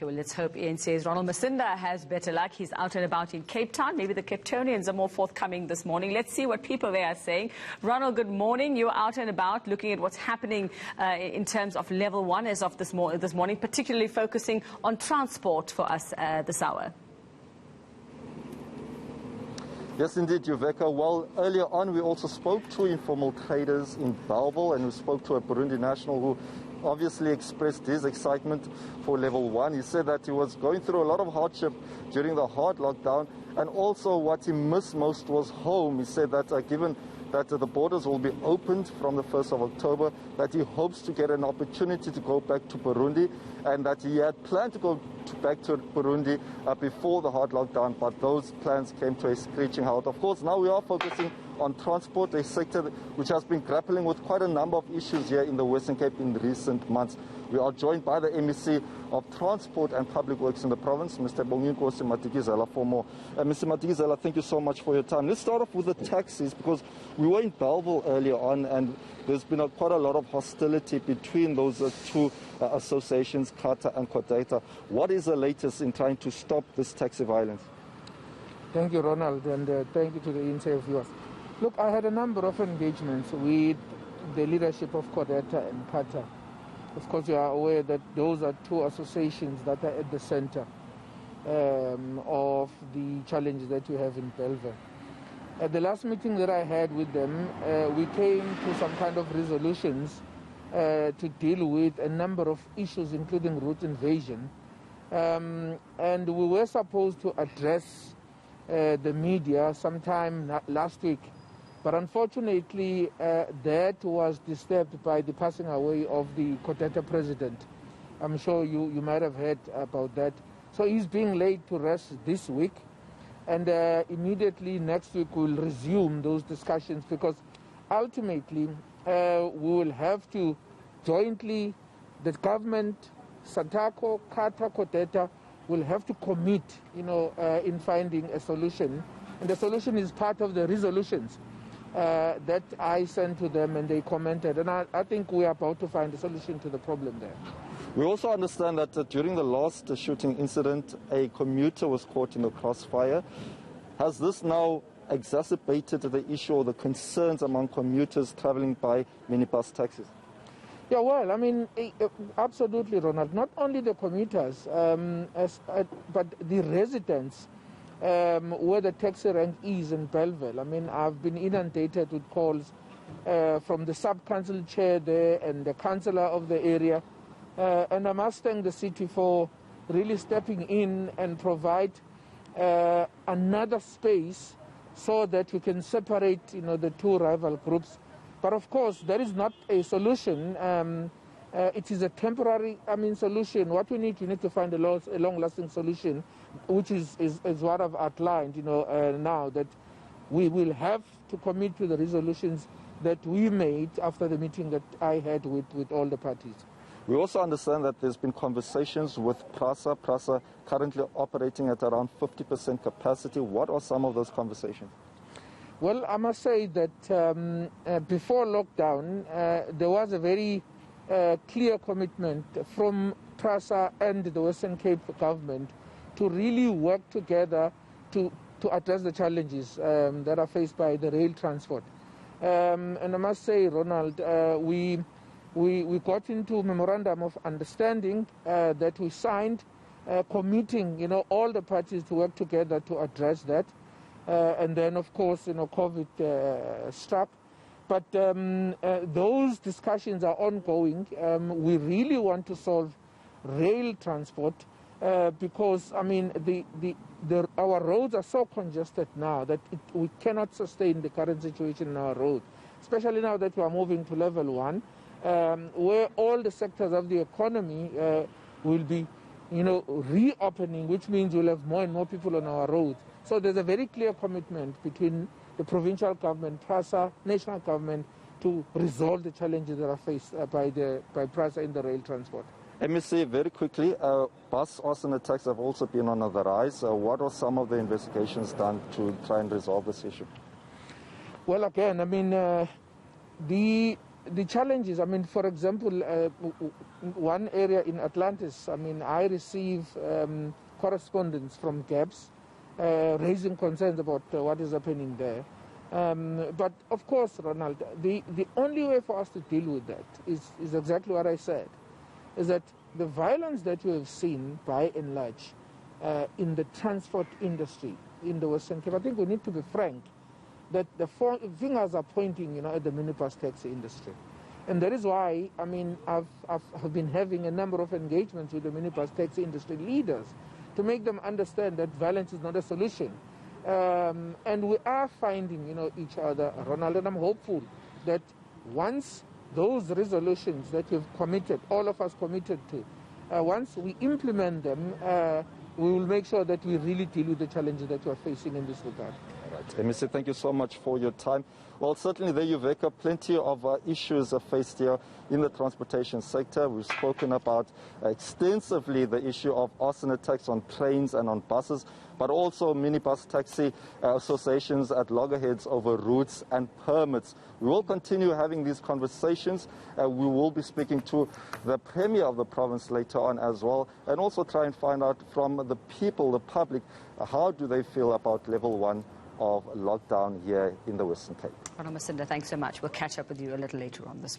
Okay, well, let's hope eNCA's Ronald Masinda has better luck. He's out and about in Cape Town. Maybe the Cape Townians are more forthcoming this morning. Let's see what people there are saying. Ronald, good morning. You're out and about looking at what's happening in terms of level 1 as of this morning, particularly focusing on transport for us this hour. Yes, indeed, Yuveka. Well, earlier on, we also spoke to informal traders in Bellville, and we spoke to a Burundi national who obviously expressed his excitement for level 1. He said that he was going through a lot of hardship during the hard lockdown, and also what he missed most was home. He said that given that the borders will be opened from the 1st of October, that he hopes to get an opportunity to go back to Burundi, and that he had planned to go back to Burundi before the hard lockdown, but those plans came to a screeching halt. Of course, now we are focusing on transport, a sector which has been grappling with quite a number of issues here in the Western Cape in recent months. We are joined by the MEC of Transport and Public Works in the province, Mr. Bonginkosi Matikizela, for more. Mr. Matikizela, thank you so much for your time. Let's start off with the taxis, because we were in Bellville earlier on, and there's been quite a lot of hostility between those two associations, CATA and CODATA. What is the latest in trying to stop this taxi violence? Thank you, Ronald, and thank you to the eNCA viewers. Look, I had a number of engagements with the leadership of CODATA and CATA. Of course, you are aware that those are two associations that are at the center of the challenges that you have in Bellville. At the last meeting that I had with them, we came to some kind of resolutions to deal with a number of issues, including route invasion. And we were supposed to address the media sometime last week. But unfortunately, that was disturbed by the passing away of the CODATA president. I'm sure you might have heard about that. So he's being laid to rest this week. And immediately next week we'll resume those discussions, because ultimately we will have to jointly, the government, SANTACO, CATA, CODATA, will have to commit, in finding a solution. And the solution is part of the resolutions that I sent to them, and they commented. And I think we are about to find a solution to the problem there. We also understand that during the last shooting incident, a commuter was caught in the crossfire. Has this now exacerbated the issue or the concerns among commuters traveling by minibus taxis? Yeah, well, I mean, absolutely, Ronald. Not only the commuters, but the residents where the taxi rank is in Bellville. I mean, I've been inundated with calls from the sub-council chair there and the councillor of the area. And I must thank the city for really stepping in and provide another space so that we can separate, the two rival groups. But of course, that is not a solution. It is a temporary, solution. What we need to find a long-lasting solution, which is what I've outlined, now, that we will have to commit to the resolutions that we made after the meeting that I had with all the parties. We also understand that there's been conversations with PRASA currently operating at around 50% capacity. What are some of those conversations? Well, I must say that before lockdown, there was a very clear commitment from PRASA and the Western Cape government to really work together to address the challenges that are faced by the rail transport. And I must say, Ronald, we got into a memorandum of understanding that we signed, committing, all the parties to work together to address that. And then, of course, COVID struck. But those discussions are ongoing. We really want to solve rail transport because, our roads are so congested now that we cannot sustain the current situation in our roads, especially now that we are moving to level 1, where all the sectors of the economy will be, reopening, which means we'll have more and more people on our roads. So there's a very clear commitment between the provincial government, PRASA, national government, to resolve the challenges that are faced by PRASA in the rail transport. MEC, very quickly, bus arson attacks have also been on the rise. What are some of the investigations done to try and resolve this issue? Well, again, the the challenges, I mean, for example, one area in Atlantis, I mean, I receive correspondence from GAPS raising concerns about what is happening there. But of course, Ronald, the only way for us to deal with that is exactly what I said, is that the violence that we have seen, by and large, in the transport industry in the Western Cape, I think we need to be frank, that the fingers are pointing, at the minibus taxi industry. And that is why, I mean, I've been having a number of engagements with the minibus taxi industry leaders to make them understand that violence is not a solution. And we are finding, each other, Ronald, and I'm hopeful that once those resolutions that we've committed, all of us committed to, once we implement them, we will make sure that we really deal with the challenges that we are facing in this regard. Right. MEC, thank you so much for your time. Well, certainly there, Veka, plenty of issues are faced here in the transportation sector. We've spoken about extensively the issue of arson attacks on trains and on buses, but also minibus taxi associations at loggerheads over routes and permits. We will continue having these conversations. We will be speaking to the Premier of the province later on as well, and also try and find out from the people, the public, how do they feel about level 1 of lockdown here in the Western Cape. Ronald Masinda, thanks so much. We'll catch up with you a little later on this morning.